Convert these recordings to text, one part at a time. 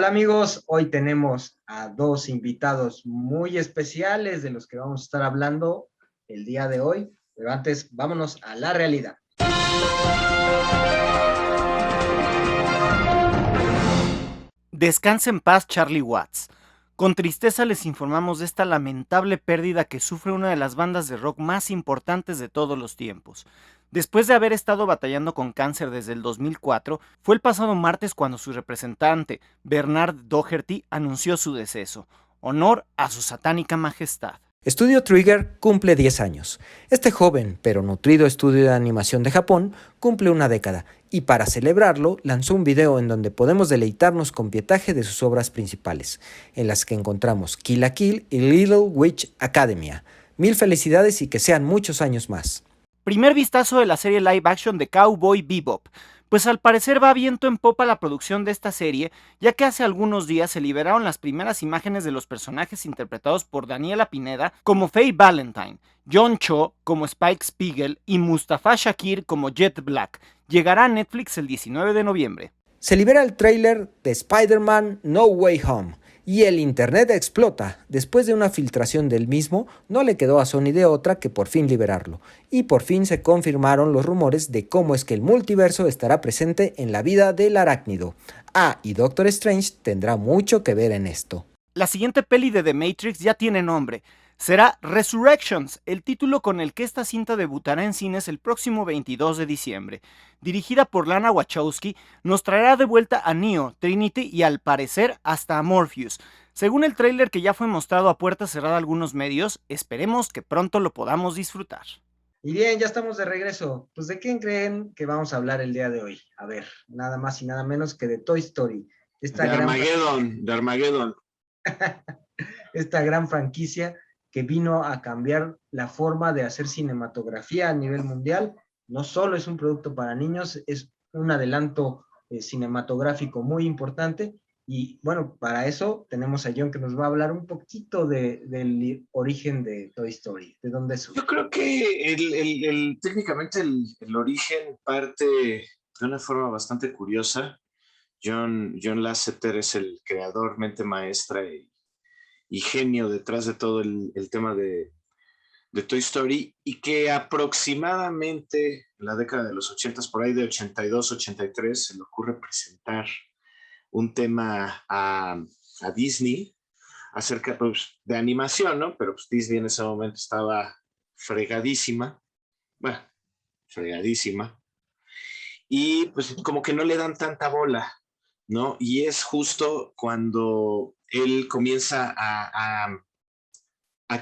Hola amigos, hoy tenemos a dos invitados muy especiales de los que vamos a estar hablando el día de hoy, pero antes vámonos a la realidad. Descansa en paz, Charlie Watts. Con tristeza les informamos de esta lamentable pérdida que sufre una de las bandas de rock más importantes de todos los tiempos. Después de haber estado batallando con cáncer desde el 2004, fue el pasado martes cuando su representante, Bernard Doherty, anunció su deceso. Honor a su satánica majestad. Studio Trigger cumple 10 años. Este joven pero nutrido estudio de animación de Japón cumple una década y para celebrarlo lanzó un video en donde podemos deleitarnos con pietaje de sus obras principales, en las que encontramos Kill la Kill y Little Witch Academia. Mil felicidades y que sean muchos años más. Primer vistazo de la serie live action de Cowboy Bebop, pues al parecer va viento en popa la producción de esta serie, ya que hace algunos días se liberaron las primeras imágenes de los personajes interpretados por Daniela Pineda como Faye Valentine, John Cho como Spike Spiegel y Mustafa Shakir como Jet Black. Llegará a Netflix el 19 de noviembre. Se libera el tráiler de Spider-Man No Way Home y el internet explota. Después de una filtración del mismo, no le quedó a Sony de otra que por fin liberarlo. Y por fin se confirmaron los rumores de cómo es que el multiverso estará presente en la vida del arácnido. Y Doctor Strange tendrá mucho que ver en esto. La siguiente peli de The Matrix ya tiene nombre. Será Resurrections, el título con el que esta cinta debutará en cines el próximo 22 de diciembre. Dirigida por Lana Wachowski, nos traerá de vuelta a Neo, Trinity y al parecer hasta a Morpheus. Según el tráiler que ya fue mostrado a puerta cerrada a algunos medios, esperemos que pronto lo podamos disfrutar. Y bien, ya estamos de regreso. Pues ¿de quién creen que vamos a hablar el día de hoy? A ver, nada más y nada menos que de Toy Story. De Armageddon. Esta gran franquicia que vino a cambiar la forma de hacer cinematografía a nivel mundial. No solo es un producto para niños, es un adelanto cinematográfico muy importante. Y bueno, para eso tenemos a John que nos va a hablar un poquito del origen de Toy Story, de dónde surge. Yo creo que técnicamente el origen parte de una forma bastante curiosa. John Lasseter es el creador, mente maestra y genio detrás de todo el tema de Toy Story, y que aproximadamente en la década de los 80, por ahí de 82, 83, se le ocurre presentar un tema a Disney acerca pues, de animación, ¿no? Pero pues, Disney en ese momento estaba fregadísima, bueno, fregadísima, y pues como que no le dan tanta bola, ¿no? Y es justo cuando él comienza a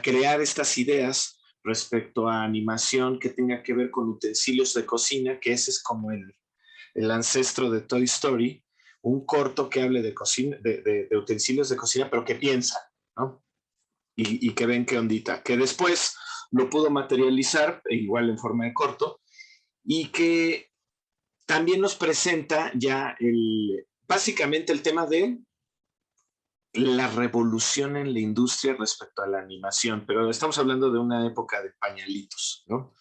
crear estas ideas respecto a animación que tenga que ver con utensilios de cocina, que ese es como el ancestro de Toy Story, un corto que hable de cocina, de utensilios de cocina, pero que piensa, ¿no? Y que ven qué ondita, que después lo pudo materializar, igual en forma de corto, y que también nos presenta ya básicamente el tema de la revolución en la industria respecto a la animación, pero estamos hablando de una época de pañalitos, ¿no?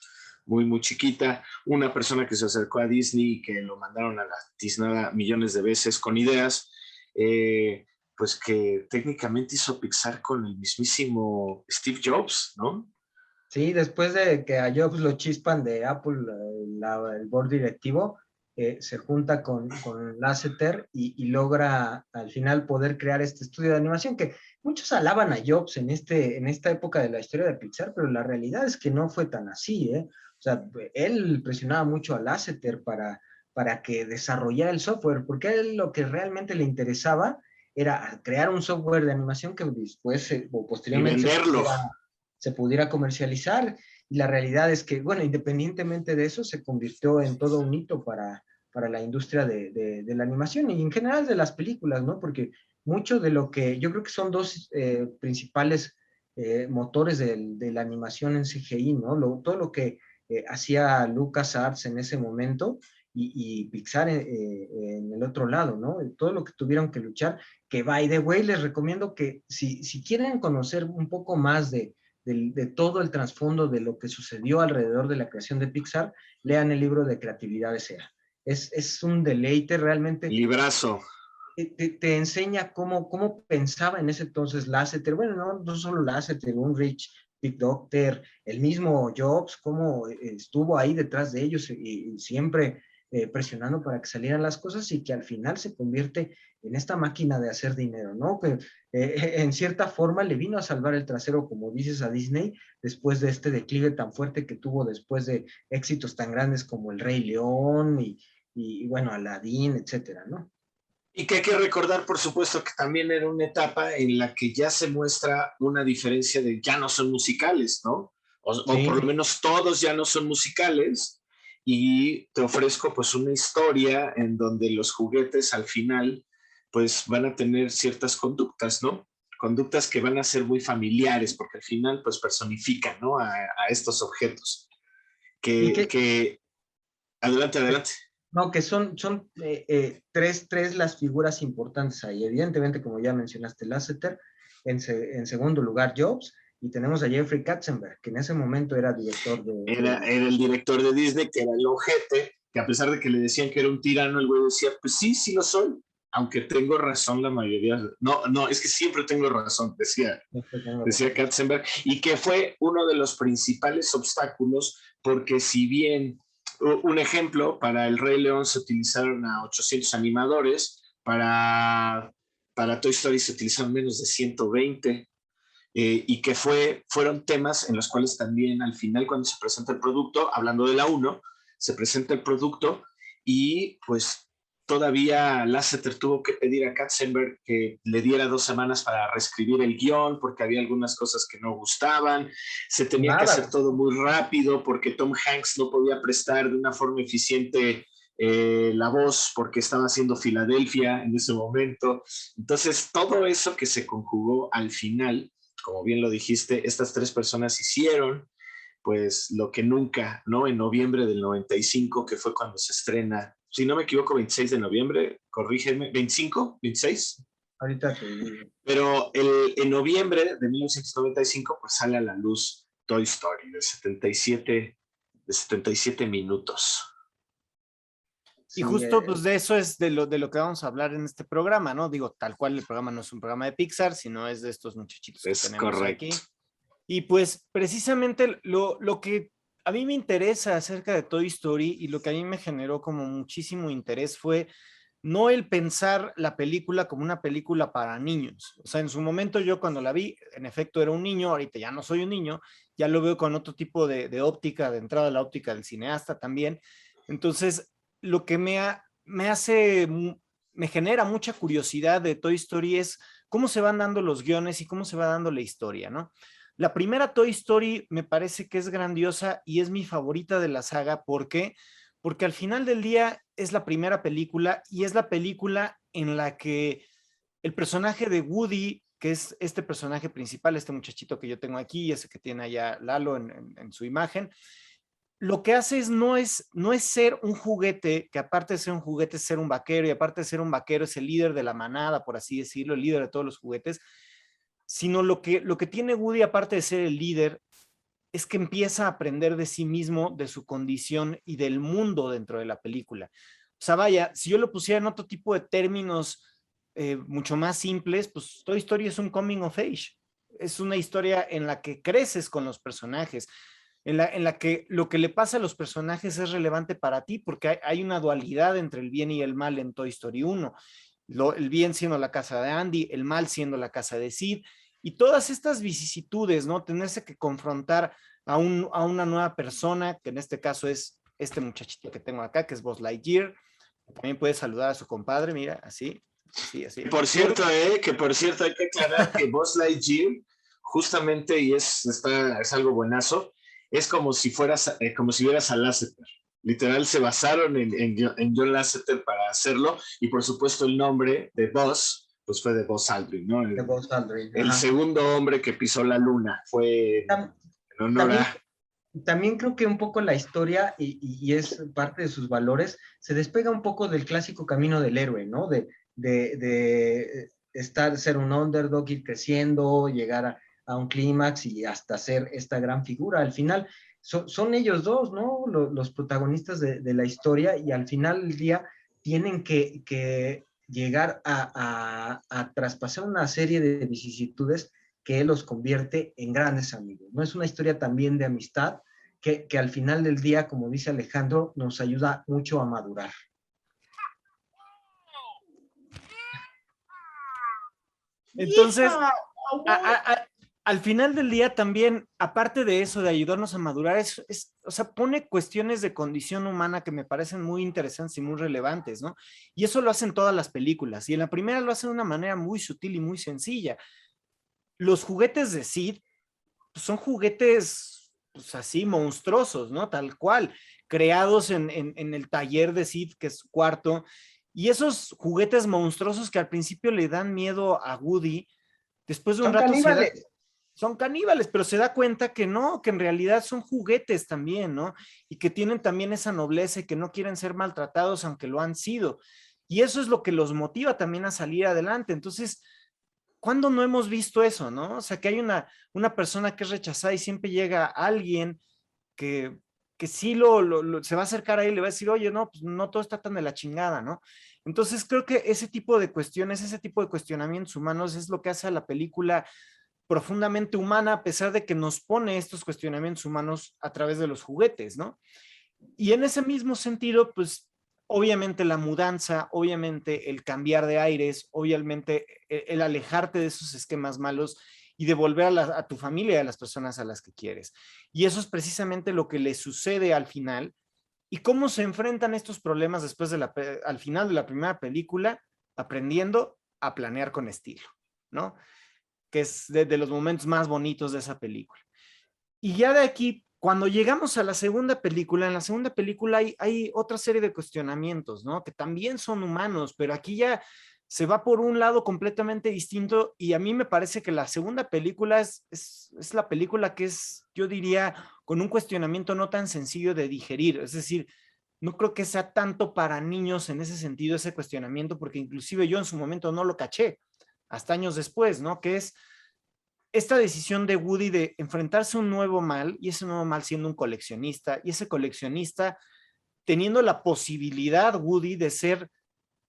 Muy, muy chiquita, una persona que se acercó a Disney y que lo mandaron a la tiznada millones de veces con ideas, pues que técnicamente hizo Pixar con el mismísimo Steve Jobs, ¿no? Sí, después de que a Jobs lo chispan de Apple, el board directivo, se junta con Lasseter y logra al final poder crear este estudio de animación que muchos alaban a Jobs en esta época de la historia de Pixar, pero la realidad es que no fue tan así, ¿eh? O sea, él presionaba mucho a Lasseter para que desarrollara el software, porque a él lo que realmente le interesaba era crear un software de animación que después o posteriormente y venderlo. se pudiera comercializar. Y la realidad es que, bueno, independientemente de eso, se convirtió en todo un hito para la industria de la animación y en general de las películas, ¿no? Porque mucho de lo que yo creo que son dos principales motores de la animación en CGI, ¿no? Todo lo que hacía LucasArts en ese momento y Pixar en el otro lado, ¿no? Todo lo que tuvieron que luchar, que by the way, les recomiendo que si quieren conocer un poco más de todo el trasfondo de lo que sucedió alrededor de la creación de Pixar, lean el libro de Creatividad S.A. Es un deleite realmente. Librazo. te enseña cómo pensaba en ese entonces Lasseter, bueno, no solo Lasseter, Unrich, Big Doctor, el mismo Jobs, cómo estuvo ahí detrás de ellos y siempre presionando para que salieran las cosas y que al final se convierte en esta máquina de hacer dinero, ¿no? Que en cierta forma le vino a salvar el trasero, como dices, a Disney, después de este declive tan fuerte que tuvo después de éxitos tan grandes como El Rey León y bueno, Aladdin, etcétera, ¿no? Y que hay que recordar, por supuesto, que también era una etapa en la que ya se muestra una diferencia de ya no son musicales, ¿no? O por lo Sí, menos todos ya no son musicales y te ofrezco pues una historia en donde los juguetes al final pues van a tener ciertas conductas, ¿no? Conductas que van a ser muy familiares porque al final pues personifican, ¿no? A estos objetos. y Que adelante, adelante. no, que son tres las figuras importantes ahí. Evidentemente, como ya mencionaste, Lasseter, en segundo lugar Jobs, y tenemos a Jeffrey Katzenberg, que en ese momento era director Era el director de Disney, que era el ojete, que a pesar de que le decían que era un tirano, el güey decía, pues sí, sí lo soy, aunque tengo razón la mayoría. No, no, es que siempre tengo razón, decía Katzenberg, y que fue uno de los principales obstáculos, porque si bien un ejemplo, para El Rey León se utilizaron a 800 animadores, para Toy Story se utilizaron menos de 120, y que fueron temas en los cuales también al final cuando se presenta el producto, hablando de la uno, se presenta el producto y pues todavía Lasseter tuvo que pedir a Katzenberg que le diera 2 semanas para reescribir el guión porque había algunas cosas que no gustaban, se tenía que hacer Nada. todo muy rápido porque Tom Hanks no podía prestar de una forma eficiente la voz porque estaba haciendo Filadelfia en ese momento. Entonces, todo eso que se conjugó al final, como bien lo dijiste, estas 3 personas hicieron pues lo que nunca, ¿no? En noviembre del 95, que fue cuando se estrena, si no me equivoco, 26 de noviembre, corrígeme, 25, 26. Ahorita te digo. Pero en noviembre de 1995, pues sale a la luz Toy Story de 77 minutos. Y Sí, justo pues de eso es de lo que vamos a hablar en este programa, ¿no? Digo, tal cual el programa no es un programa de Pixar, sino es de estos muchachitos que Es tenemos correcto. aquí. Y pues precisamente lo que a mí me interesa acerca de Toy Story y lo que a mí me generó como muchísimo interés fue no el pensar la película como una película para niños. O sea, en su momento yo cuando la vi, en efecto era un niño, ahorita ya no soy un niño, ya lo veo con otro tipo de óptica, de entrada a la óptica del cineasta también. Entonces, lo que me hace, me genera mucha curiosidad de Toy Story es cómo se van dando los guiones y cómo se va dando la historia, ¿no? La primera Toy Story me parece que es grandiosa y es mi favorita de la saga. ¿Por qué? Porque al final del día es la primera película y es la película en la que el personaje de Woody, que es este personaje principal, este muchachito que yo tengo aquí, ese que tiene allá Lalo en su imagen, lo que hace no es ser un juguete, que aparte de ser un juguete es ser un vaquero, y aparte de ser un vaquero es el líder de la manada, por así decirlo, el líder de todos los juguetes, sino lo que tiene Woody, aparte de ser el líder, es que empieza a aprender de sí mismo, de su condición y del mundo dentro de la película. O sea, vaya, si yo lo pusiera en otro tipo de términos mucho más simples, pues Toy Story es un coming of age. Es una historia en la que creces con los personajes, en la que lo que le pasa a los personajes es relevante para ti, porque hay una dualidad entre el bien y el mal en Toy Story 1. El bien siendo la casa de Andy, el mal siendo la casa de Sid, y todas estas vicisitudes, ¿no? Tenerse que confrontar a una nueva persona, que en este caso es este muchachito que tengo acá, que es Buzz Lightyear. También puede saludar a su compadre, mira, así, así, así. Por cierto, que por cierto hay que aclarar que Buzz Lightyear, justamente, y es algo buenazo, es como si fueras, como si vieras a Lasseter. Literal, se basaron en John Lasseter para hacerlo, y por supuesto el nombre de Buzz, pues fue de Buzz Aldrin, ¿no? de Buzz Aldrin. El segundo hombre que pisó la luna fue Tam, en honor también, a... también creo que un poco la historia, y es parte de sus valores, se despega un poco del clásico camino del héroe, ¿no? De ser un underdog, ir creciendo, llegar a un clímax y hasta ser esta gran figura. Al final, son ellos dos, ¿no? Los protagonistas de la historia y al final del día tienen que llegar a traspasar una serie de vicisitudes que los convierte en grandes amigos, ¿no? Es una historia también de amistad que al final del día, como dice Alejandro, nos ayuda mucho a madurar. Entonces, al final del día también, aparte de eso, de ayudarnos a madurar, o sea, pone cuestiones de condición humana que me parecen muy interesantes y muy relevantes, ¿no? Y eso lo hacen todas las películas. Y en la primera lo hacen de una manera muy sutil y muy sencilla. Los juguetes de Sid pues, son juguetes, pues así, monstruosos, ¿no? Tal cual, creados en el taller de Sid, que es su cuarto. Y esos juguetes monstruosos que al principio le dan miedo a Woody, después de un Son rato caníbales. son caníbales, pero se da cuenta que no, que en realidad son juguetes también, ¿no? Y que tienen también esa nobleza y que no quieren ser maltratados aunque lo han sido. Y eso es lo que los motiva también a salir adelante. Entonces, ¿cuándo no hemos visto eso, no? O sea, que hay una persona que es rechazada y siempre llega alguien que, que sí se va a acercar a él y le va a decir, oye, no, pues no todo está tan de la chingada, ¿no? Entonces creo que ese tipo de cuestiones, ese tipo de cuestionamientos humanos es lo que hace a la película profundamente humana, a pesar de que nos pone estos cuestionamientos humanos a través de los juguetes, ¿no? Y en ese mismo sentido, pues obviamente la mudanza, obviamente el cambiar de aires, obviamente el alejarte de esos esquemas malos y devolver a tu familia y a las personas a las que quieres. Y eso es precisamente lo que le sucede al final. ¿Y cómo se enfrentan estos problemas después al final de la primera película? Aprendiendo a planear con estilo, ¿no? Que es de los momentos más bonitos de esa película. Y ya de aquí, cuando llegamos a la segunda película, en la segunda película hay otra serie de cuestionamientos, ¿no? Que también son humanos, pero aquí ya se va por un lado completamente distinto y a mí me parece que la segunda película es la película que es, yo diría, con un cuestionamiento no tan sencillo de digerir. Es decir, no creo que sea tanto para niños en ese sentido ese cuestionamiento, porque inclusive yo en su momento no lo caché, hasta años después, ¿no? Que es esta decisión de Woody de enfrentarse a un nuevo mal, y ese nuevo mal siendo un coleccionista, y ese coleccionista teniendo la posibilidad, Woody, de ser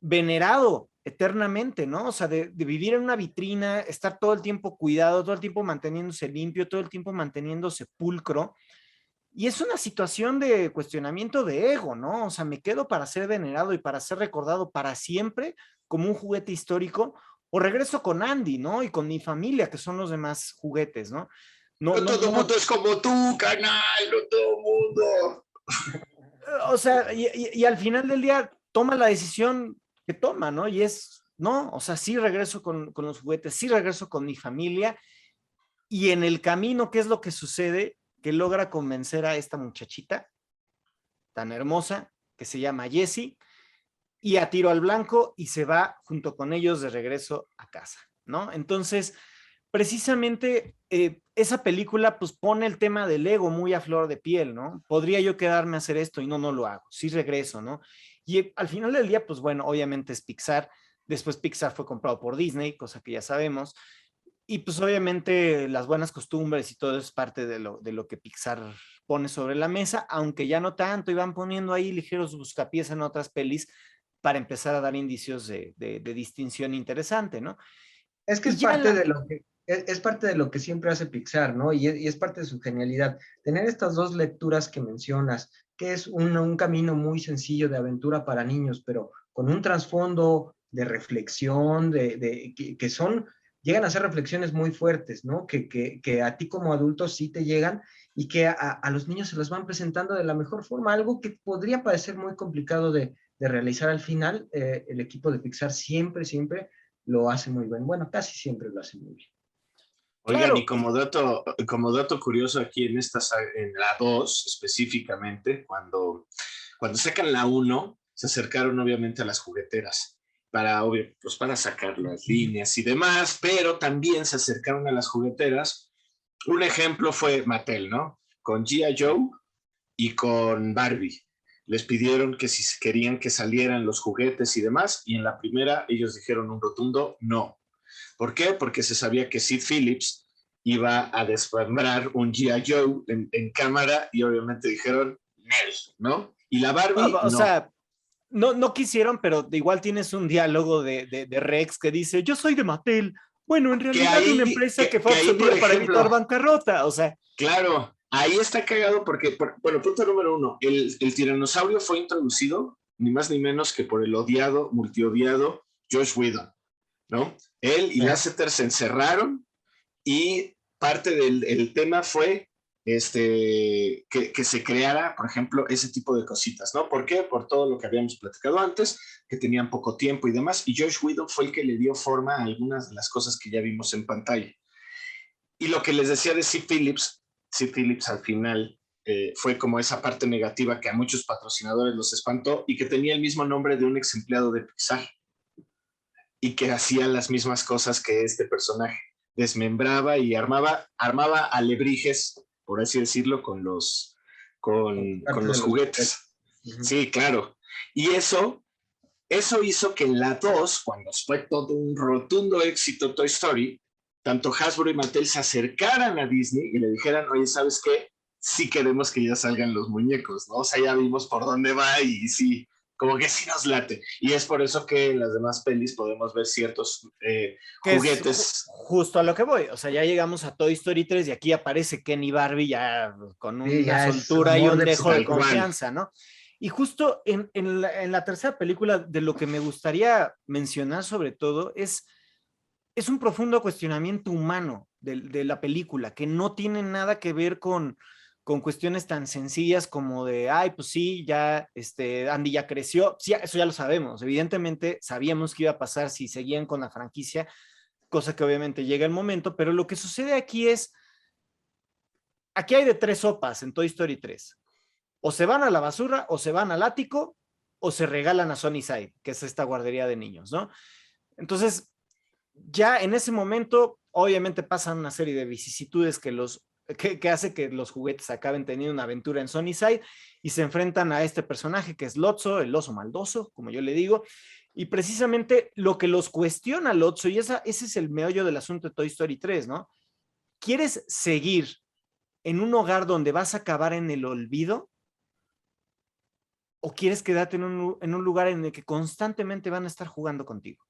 venerado eternamente, ¿no? O sea, de vivir en una vitrina, estar todo el tiempo cuidado, todo el tiempo manteniéndose limpio, todo el tiempo manteniéndose pulcro. Y es una situación de cuestionamiento de ego, ¿no? O sea, me quedo para ser venerado y para ser recordado para siempre como un juguete histórico, o regreso con Andy, ¿no? Y con mi familia, que son los demás juguetes, ¿no? No, No no, todo el no. mundo es como tú, canal, no todo el mundo. O sea, y al final del día toma la decisión que toma, ¿no? Y es, no, o sea, sí regreso con los juguetes, sí regreso con mi familia, y en el camino, ¿qué es lo que sucede? Que logra convencer a esta muchachita tan hermosa que se llama Jessie y a tiro al blanco y se va junto con ellos de regreso a casa, ¿no? Entonces, precisamente esa película pues pone el tema del ego muy a flor de piel, ¿no? Podría yo quedarme a hacer esto y no lo hago, sí regreso, ¿no? Y al final del día, pues bueno, obviamente es Pixar, después Pixar fue comprado por Disney, cosa que ya sabemos, y pues obviamente las buenas costumbres y todo es parte de lo que Pixar pone sobre la mesa, aunque ya no tanto, y van poniendo ahí ligeros buscapiés en otras pelis para empezar a dar indicios de distinción interesante, ¿no? Es que Y ya en la... es parte de lo que siempre hace Pixar, ¿no? Y es parte de su genialidad. Tener estas dos lecturas que mencionas, que es un camino muy sencillo de aventura para niños, pero con un trasfondo de reflexión, que son, llegan a ser reflexiones muy fuertes, ¿no? Que a ti como adulto sí te llegan y que a los niños se las van presentando de la mejor forma, algo que podría parecer muy complicado de realizar al final. El equipo de Pixar siempre lo hace muy bien. Bueno, casi siempre lo hace muy bien. Oigan, y Claro, como dato curioso aquí en la 2 específicamente, cuando sacan la uno se acercaron obviamente a las jugueteras pues para sacar las líneas y demás, pero también se acercaron a las jugueteras. Un ejemplo fue Mattel, ¿no? Con G.I. Joe y con Barbie. Les pidieron que si querían que salieran los juguetes y demás, y en la primera ellos dijeron un rotundo no. ¿Por qué? Porque se sabía que Sid Phillips iba a desmembrar un G.I. Joe en cámara y obviamente dijeron, Nel, ¿no? Y la Barbie, o no. sea, no quisieron, pero igual tienes un diálogo de Rex que dice, yo soy de Mattel. Bueno, en realidad una empresa que fue absorbida para evitar bancarrota, o sea. Claro, ahí está cagado porque, bueno, punto número uno, el tiranosaurio fue introducido ni más ni menos que por el odiado, multiodiado Josh Whedon, ¿no? Él y Lasseter se encerraron y parte del tema fue que se creara, por ejemplo, ese tipo de cositas, ¿no? ¿Por qué? Por todo lo que habíamos platicado antes, que tenían poco tiempo y demás, y Josh Whedon fue el que le dio forma a algunas de las cosas que ya vimos en pantalla. Y lo que les decía de Sid Phillips al final fue como esa parte negativa que a muchos patrocinadores los espantó y que tenía el mismo nombre de un ex empleado de Pixar y que hacía las mismas cosas que este personaje, desmembraba y armaba alebrijes, por así decirlo, con los juguetes. Sí, claro. Y eso hizo que en la 2, cuando fue todo un rotundo éxito Toy Story, tanto Hasbro y Mattel se acercaran a Disney y le dijeran, oye, ¿sabes qué? Sí queremos que ya salgan los muñecos, ¿no? O sea, ya vimos por dónde va y sí, como que sí nos late. Y es por eso que en las demás pelis podemos ver ciertos juguetes. Justo a lo que voy. O sea, ya llegamos a Toy Story 3 y aquí aparece Ken y Barbie ya con una soltura y un dejo de confianza, ¿no? Y justo en la tercera película, de lo que me gustaría mencionar sobre todo es un profundo cuestionamiento humano de la película, que no tiene nada que ver con cuestiones tan sencillas como de, ay, pues sí, ya Andy ya creció. Sí, eso ya lo sabemos. Evidentemente sabíamos que iba a pasar si seguían con la franquicia, cosa que obviamente llega el momento, pero lo que sucede aquí hay de tres sopas en Toy Story 3. O se van a la basura, o se van al ático, o se regalan a Sunnyside, que es esta guardería de niños, ¿no? Entonces, ya en ese momento, obviamente pasan una serie de vicisitudes que hace que los juguetes acaben teniendo una aventura en Sunnyside y se enfrentan a este personaje que es Lotso, el oso maldoso, como yo le digo, y precisamente lo que los cuestiona Lotso, y ese es el meollo del asunto de Toy Story 3, ¿no? ¿Quieres seguir en un hogar donde vas a acabar en el olvido? ¿O quieres quedarte en un lugar en el que constantemente van a estar jugando contigo?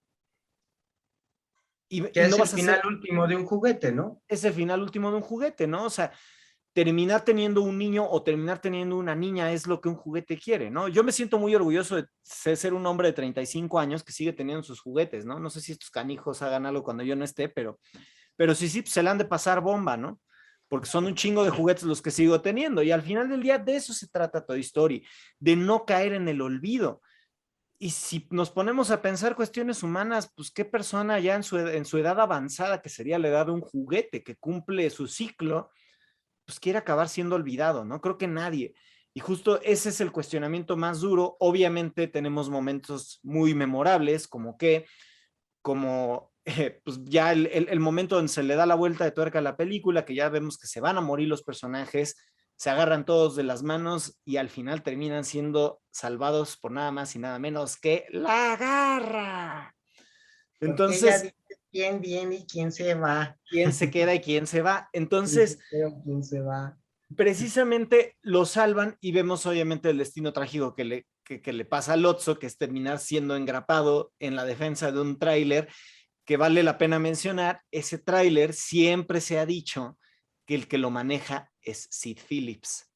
Que es el final último de un juguete, ¿no? Es el final último de un juguete, ¿no? O sea, terminar teniendo un niño o terminar teniendo una niña es lo que un juguete quiere, ¿no? Yo me siento muy orgulloso de ser un hombre de 35 años que sigue teniendo sus juguetes, ¿no? No sé si estos canijos hagan algo cuando yo no esté, pero sí, se le han de pasar bomba, ¿no? Porque son un chingo de juguetes los que sigo teniendo. Y al final del día de eso se trata Toy Story, de no caer en el olvido. Y si nos ponemos a pensar cuestiones humanas, pues qué persona ya en su edad avanzada, que sería la edad de un juguete que cumple su ciclo, pues quiere acabar siendo olvidado, ¿no? Creo que nadie. Y justo ese es el cuestionamiento más duro. Obviamente tenemos momentos muy memorables, pues ya el momento donde se le da la vuelta de tuerca a la película, que ya vemos que se van a morir los personajes, se agarran todos de las manos y al final terminan siendo salvados por nada más y nada menos que la garra. Entonces, ¿quién viene y quién se va? ¿Quién se queda y quién se va? Entonces, ¿quién se va? Precisamente lo salvan y vemos obviamente el destino trágico que le pasa a Lotso, que es terminar siendo engrapado en la defensa de un tráiler, que vale la pena mencionar. Ese tráiler siempre se ha dicho que el que lo maneja es Sid Phillips,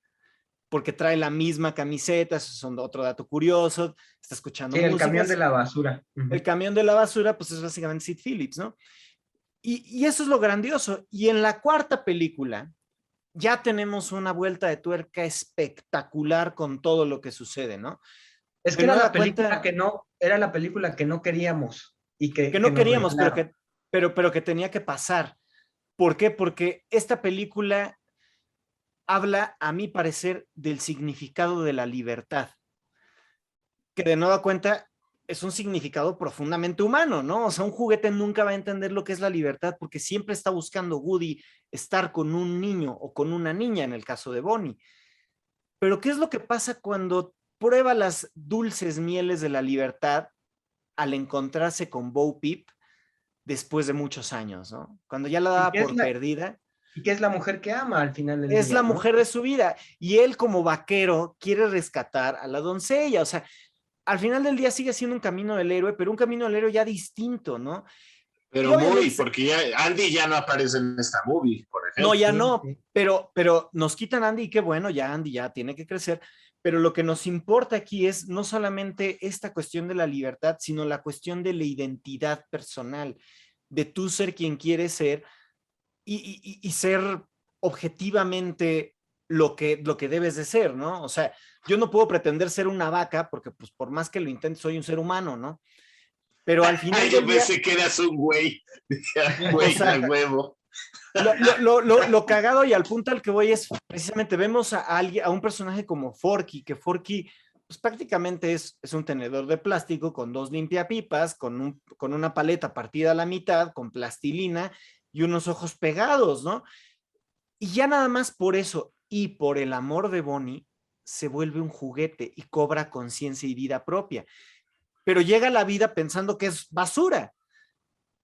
porque trae la misma camiseta. Eso es otro dato curioso. Está escuchando música. El camión de la basura. El camión de la basura, pues es básicamente Sid Phillips, ¿no? Y eso es lo grandioso. Y en la cuarta película ya tenemos una vuelta de tuerca espectacular con todo lo que sucede, ¿no? Es que era la película que no queríamos. Y que no queríamos, pero que tenía que pasar. ¿Por qué? Porque esta película habla, a mi parecer, del significado de la libertad. Que de nueva cuenta es un significado profundamente humano, ¿no? O sea, un juguete nunca va a entender lo que es la libertad porque siempre está buscando Woody estar con un niño o con una niña, en el caso de Bonnie. Pero ¿qué es lo que pasa cuando prueba las dulces mieles de la libertad al encontrarse con Bo Peep después de muchos años, ¿no? Cuando ya la daba por perdida. Y que es la mujer que ama al final del día. Es la mujer de su vida. Y él, como vaquero, quiere rescatar a la doncella. O sea, al final del día sigue siendo un camino del héroe, pero un camino del héroe ya distinto, ¿no? Pero muy, porque ya Andy ya no aparece en esta movie, por ejemplo. No, ya no, pero nos quitan a Andy y qué bueno, ya Andy ya tiene que crecer, pero lo que nos importa aquí es no solamente esta cuestión de la libertad, sino la cuestión de la identidad personal, de tú ser quien quieres ser y ser objetivamente lo que debes de ser, ¿no? O sea, yo no puedo pretender ser una vaca porque pues por más que lo intente soy un ser humano, ¿no? Pero al final yo del día... pensé que eras un güey. Güey, o sea, a huevo. lo cagado y al punto al que voy es precisamente vemos a un personaje como Forky, que Forky pues prácticamente es un tenedor de plástico con dos limpiapipas, con una paleta partida a la mitad, con plastilina y unos ojos pegados, ¿no? Y ya nada más por eso y por el amor de Bonnie se vuelve un juguete y cobra conciencia y vida propia. Pero llega a la vida pensando que es basura.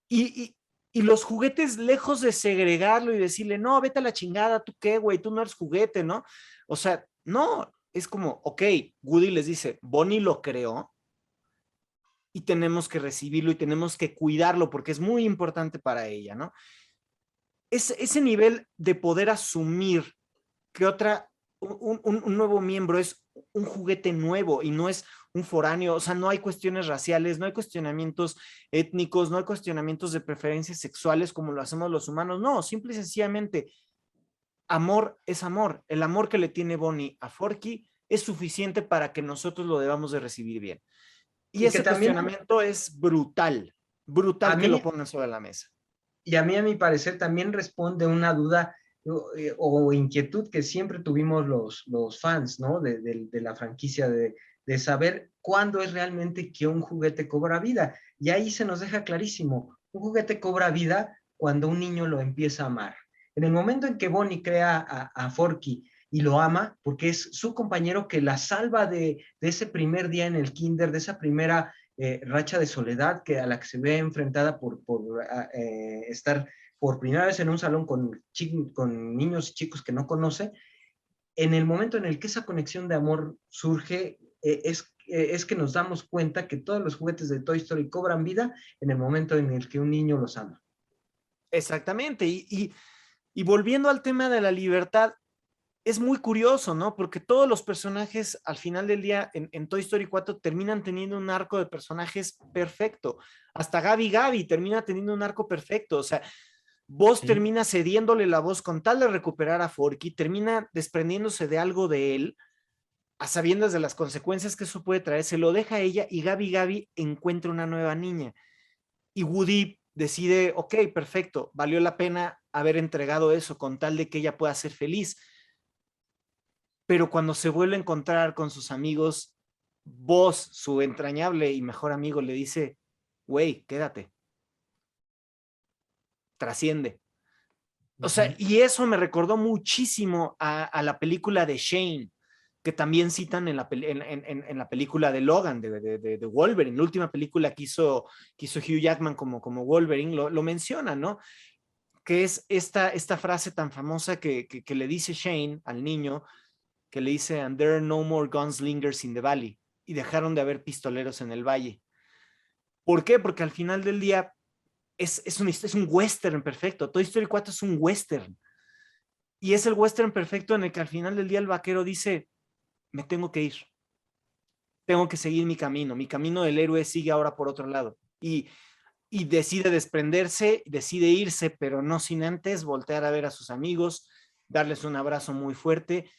Y, y los juguetes, lejos de segregarlo y decirle, no, vete a la chingada, tú qué, güey, tú no eres juguete, ¿no? O sea, no, es como, ok, Woody les dice, Bonnie lo creó y tenemos que recibirlo y tenemos que cuidarlo porque es muy importante para ella, ¿no? Ese nivel de poder asumir que un nuevo miembro es un juguete nuevo y no es un foráneo, o sea, no hay cuestiones raciales, no hay cuestionamientos étnicos, no hay cuestionamientos de preferencias sexuales como lo hacemos los humanos, no, simple y sencillamente, amor es amor, el amor que le tiene Bonnie a Forky es suficiente para que nosotros lo debamos de recibir bien. Y Y que ese también cuestionamiento es brutal, brutal a que lo mí, pongan sobre la mesa. y a mi parecer, también responde una duda o inquietud que siempre tuvimos los fans, ¿no? De la franquicia, de saber cuándo es realmente que un juguete cobra vida. Y ahí se nos deja clarísimo, un juguete cobra vida cuando un niño lo empieza a amar. En el momento en que Bonnie crea a Forky y lo ama, porque es su compañero que la salva de ese primer día en el kinder, de esa primera racha de soledad que a la que se ve enfrentada por estar por primera vez en un salón con niños y chicos que no conoce, en el momento en el que esa conexión de amor surge, es que nos damos cuenta que todos los juguetes de Toy Story cobran vida en el momento en el que un niño los ama. Exactamente, y volviendo al tema de la libertad, es muy curioso, ¿no? Porque todos los personajes al final del día en Toy Story 4 terminan teniendo un arco de personajes perfecto. Hasta Gabi termina teniendo un arco perfecto. O sea, Buzz termina cediéndole la voz con tal de recuperar a Forky, termina desprendiéndose de algo de él, a sabiendas de las consecuencias que eso puede traer, se lo deja a ella y Gabi encuentra una nueva niña. Y Woody decide, ok, perfecto, valió la pena haber entregado eso con tal de que ella pueda ser feliz. Pero cuando se vuelve a encontrar con sus amigos, Buzz, su entrañable y mejor amigo, le dice, güey, quédate, trasciende. O sea, y eso me recordó muchísimo a la película de Shane, que también citan en la película de Logan, de Wolverine, la última película que hizo Hugh Jackman como Wolverine, lo menciona, ¿no? Que es esta frase tan famosa que le dice Shane al niño, que le dice, and there are no more gunslingers in the valley, y dejaron de haber pistoleros en el valle. ¿Por qué? Porque al final del día es un western perfecto. Toy Story 4 es un western. Y es el western perfecto en el que al final del día el vaquero dice, me tengo que ir. Tengo que seguir mi camino. Mi camino del héroe sigue ahora por otro lado. Y decide desprenderse, decide irse, pero no sin antes voltear a ver a sus amigos, darles un abrazo muy fuerte,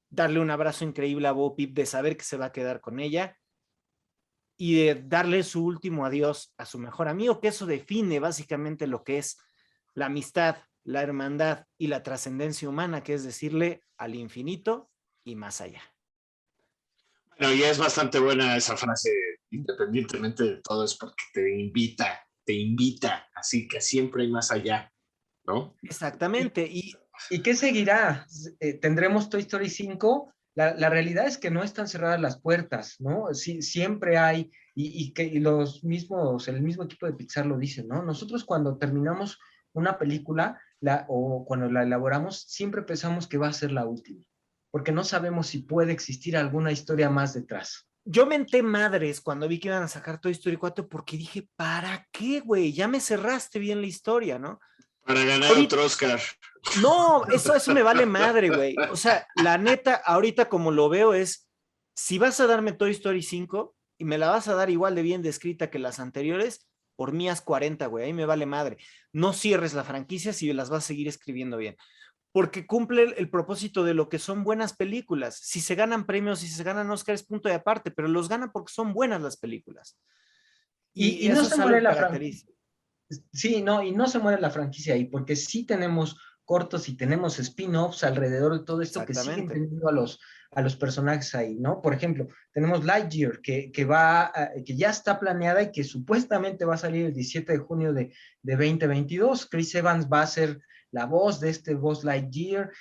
darle un abrazo increíble a Bo Peep de saber que se va a quedar con ella y de darle su último adiós a su mejor amigo, que eso define básicamente lo que es la amistad, la hermandad y la trascendencia humana, que es decirle al infinito y más allá. Bueno, y es bastante buena esa frase, independientemente de todo, es porque te invita, así que siempre hay más allá, ¿no? Exactamente. ¿Y qué seguirá? ¿Tendremos Toy Story 5? La realidad es que no están cerradas las puertas, ¿no? Sí, siempre hay, y el mismo equipo de Pixar lo dice, ¿no? Nosotros cuando terminamos una película o cuando la elaboramos, siempre pensamos que va a ser la última, porque no sabemos si puede existir alguna historia más detrás. yo menté madres cuando vi que iban a sacar Toy Story 4 porque dije, ¿para qué, güey? Ya me cerraste bien la historia, ¿no? Para ganar Ahorita, otro Oscar. no, eso me vale madre, güey. O sea, la neta, ahorita como lo veo es, si vas a darme Toy Story 5 y me la vas a dar igual de bien descrita que las anteriores, por mí haz 40, güey, ahí me vale madre. No cierres la franquicia si las vas a seguir escribiendo bien, porque cumple el propósito de lo que son buenas películas. Si se ganan premios, si se ganan Oscars, punto de aparte, pero los ganan porque son buenas las películas. Y Y no eso se es algo muere que la franquicia. caracteriza. Sí, no, y no se muere la franquicia ahí, porque sí tenemos cortos y tenemos spin-offs alrededor de todo esto que siguen Exactamente. teniendo a los personajes ahí, ¿no? Por ejemplo, tenemos Lightyear, que ya está planeada y que supuestamente va a salir el 17 de junio de 2022. Chris Evans va a ser la voz de este Buzz Lightyear.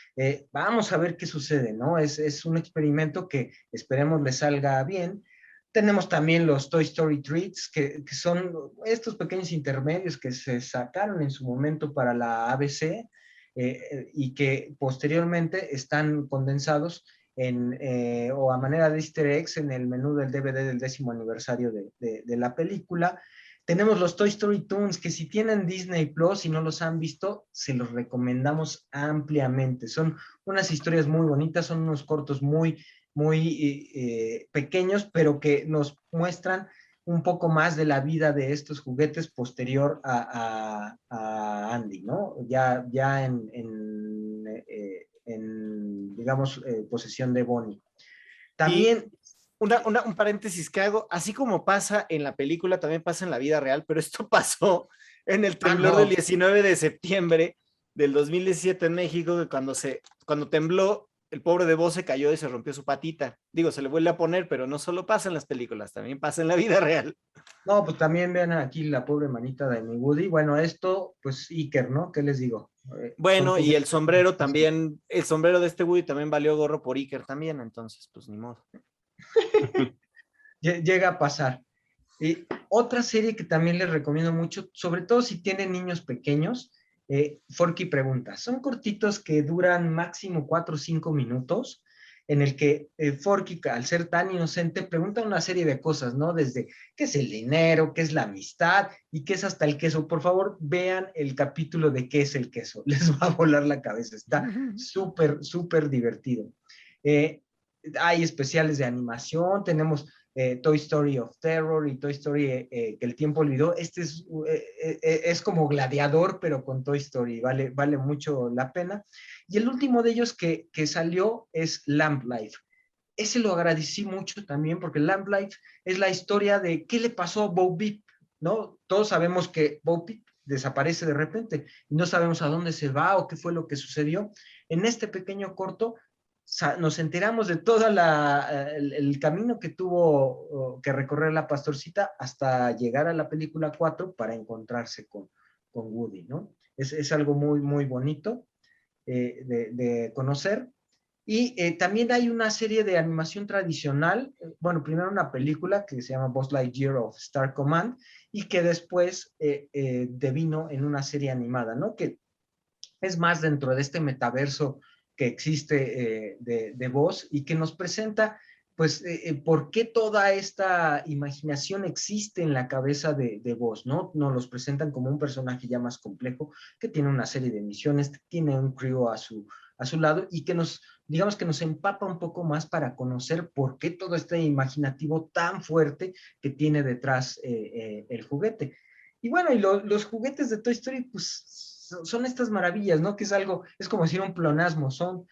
Vamos a ver qué sucede, ¿no? Es un experimento que esperemos le salga bien. Tenemos también los Toy Story Treats, que son estos pequeños intermedios que se sacaron en su momento para la ABC y que posteriormente están condensados o a manera de easter eggs en el menú del DVD del 10º aniversario de la película. Tenemos los Toy Story Toons, que si tienen Disney Plus y no los han visto, se los recomendamos ampliamente. Son unas historias muy bonitas, son unos cortos muy pequeños, pero que nos muestran un poco más de la vida de estos juguetes posterior a Andy, ¿no? Ya digamos, posesión de Bonnie. Y También, un paréntesis que hago, así como pasa en la película, también pasa en la vida real, pero esto pasó en el temblor del no, 19 de septiembre del 2017 en México, que cuando tembló, el pobre de Buzz se cayó y se rompió su patita. Digo, se le vuelve a poner, pero no solo pasa en las películas, también pasa en la vida real. no, pues también vean aquí la pobre manita de mi Woody. Bueno, esto, pues Iker, ¿no? ¿Qué les digo? Son Bueno, y el juguetes. sombrero también, el sombrero de este Woody también valió gorro por Iker también, entonces, pues ni modo. Llega a pasar. Otra serie que también les recomiendo mucho, sobre todo si tienen niños pequeños, Forky Pregunta. Son cortitos que duran máximo 4 o 5 minutos, en el que Forky, al ser tan inocente, pregunta una serie de cosas, ¿no? Desde qué es el dinero, qué es la amistad y qué es hasta el queso. Por favor, vean el capítulo de qué es el queso. Les va a volar la cabeza. Está súper, súper divertido. Eh, Hay especiales de animación, tenemos Toy Story of Terror y Toy Story que el tiempo olvidó. Este es como Gladiador, pero con Toy Story, vale mucho la pena. Y el último de ellos que salió es Lamp Life. Ese lo agradecí mucho también porque Lamp Life es la historia de qué le pasó a Bo Peep, ¿no? Todos sabemos que Bo Peep desaparece de repente y no sabemos a dónde se va o qué fue lo que sucedió. En este pequeño corto nos enteramos de todo el camino que tuvo que recorrer la pastorcita hasta llegar a la película 4 para encontrarse con Woody, ¿no? Es algo muy, muy bonito de conocer. Y también hay una serie de animación tradicional, bueno, primero una película que se llama Buzz Lightyear of Star Command y que después devino en una serie animada, ¿no? Que es más dentro de este metaverso que existe de Voz y que nos presenta, pues, por qué toda esta imaginación existe en la cabeza de Voz, ¿no? Nos los presentan como un personaje ya más complejo, que tiene una serie de misiones, que tiene un crew a su lado y que digamos que nos empapa un poco más para conocer por qué todo este imaginativo tan fuerte que tiene detrás el juguete. Y bueno, los juguetes de Toy Story, pues son estas maravillas, ¿no? Que es como decir un plonasmo, son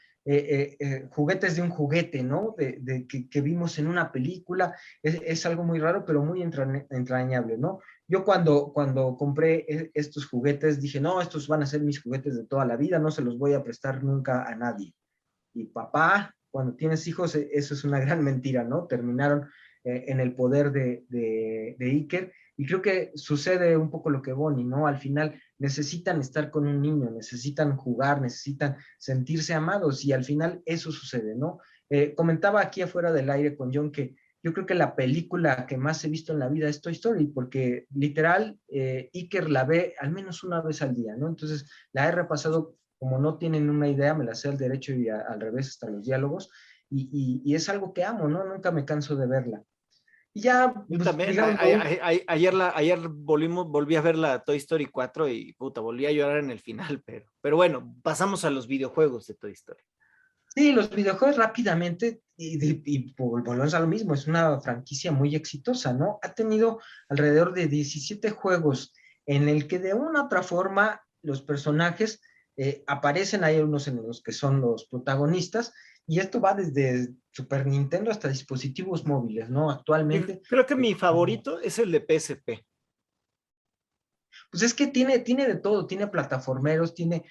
juguetes de un juguete, ¿no? Que vimos en una película, es algo muy raro, pero muy entrañable, ¿no? Yo cuando compré estos juguetes dije, no, estos van a ser mis juguetes de toda la vida, no se los voy a prestar nunca a nadie. Y papá, cuando tienes hijos, eso es una gran mentira, ¿no? Terminaron en el poder de Iker. Y creo que sucede un poco lo que Bonnie, ¿no? Al final necesitan estar con un niño, necesitan jugar, necesitan sentirse amados y al final eso sucede, ¿no? Comentaba aquí afuera del aire con John que yo creo que la película que más he visto en la vida es Toy Story, porque literal Iker la ve al menos una vez al día, ¿no? Entonces la he repasado como no tienen una idea, me la sé al derecho y al revés hasta los diálogos, y es algo que amo, ¿no? Nunca me canso de verla. Y ya, Yo pues, también, digamos, ayer volví a ver la Toy Story 4 y puta, volví a llorar en el final, pero bueno, pasamos a los videojuegos de Toy Story. sí, los videojuegos rápidamente, volvemos a lo mismo, es una franquicia muy exitosa, ¿no? Ha tenido alrededor de 17 juegos en el que de una u otra forma los personajes aparecen, hay unos en los que son los protagonistas, y esto va desde Super Nintendo hasta dispositivos móviles, ¿no? Actualmente, Creo que mi favorito es el de PSP. pues es que tiene de todo, tiene plataformeros, tiene,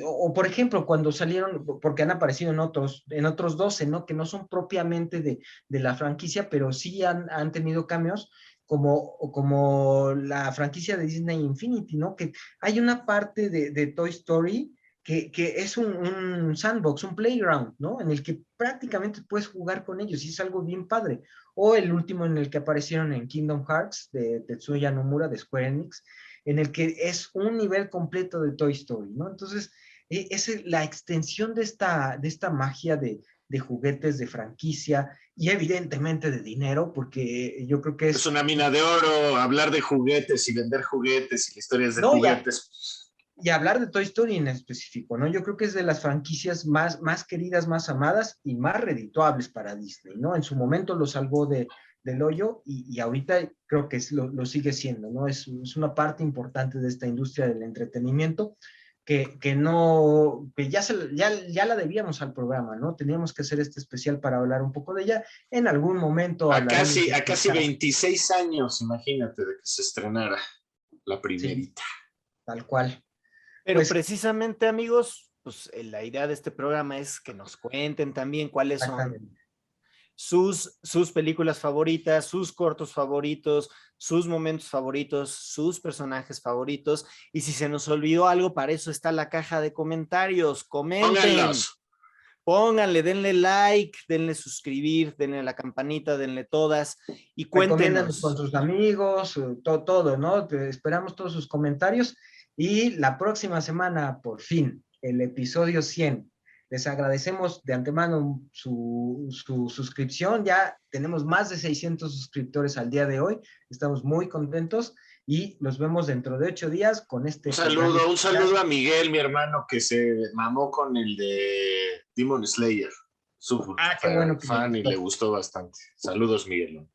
o por ejemplo, cuando salieron, porque han aparecido en otros 12, ¿no? Que no son propiamente de la franquicia, pero sí han tenido cameos, como la franquicia de Disney Infinity, ¿no? Que hay una parte de Toy Story que es un sandbox, un playground, ¿no? En el que prácticamente puedes jugar con ellos y es algo bien padre. O el último en el que aparecieron en Kingdom Hearts de Tetsuya Nomura de Square Enix, en el que es un nivel completo de Toy Story, ¿no? Entonces, es la extensión de esta magia de juguetes, de franquicia y evidentemente de dinero, porque yo creo que Es una mina de oro, hablar de juguetes y vender juguetes y historias de no, ya, juguetes. y hablar de Toy Story en específico, ¿no? Yo creo que es de las franquicias más queridas, más amadas y más redituables para Disney, ¿no? En su momento lo salvó del hoyo y ahorita creo que lo sigue siendo, ¿no? Es una parte importante de esta industria del entretenimiento que no, que ya la debíamos al programa, ¿no? Teníamos que hacer este especial para hablar un poco de ella. En algún momento hablaremos de A casi 26 años, imagínate, de que se estrenara la sí, primerita. tal cual. Pero Pues, precisamente, amigos, pues la idea de este programa es que nos cuenten también cuáles son exactamente. sus películas favoritas, sus cortos favoritos, sus momentos favoritos, sus personajes favoritos. Y si se nos olvidó algo, para eso está la caja de comentarios. Comenten, Pónganlos. pónganle, denle like, denle suscribir, denle a la campanita, denle todas y Recomiéndanos con cuéntenos. sus amigos, todo, ¿no? Esperamos todos sus comentarios y la próxima semana, por fin, el episodio 100. Les agradecemos de antemano su suscripción. Ya tenemos más de 600 suscriptores al día de hoy. Estamos muy contentos y nos vemos dentro de 8 días con este programa Un especial. saludo a Miguel, mi hermano, que se mamó con el de Demon Slayer. Súper Qué bueno que les fan y le gustó. gustó bastante. Saludos, Miguel.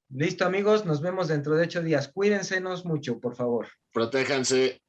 Listo, amigos, nos vemos dentro de 8 días. Cuídensenos mucho, por favor. Protéjanse.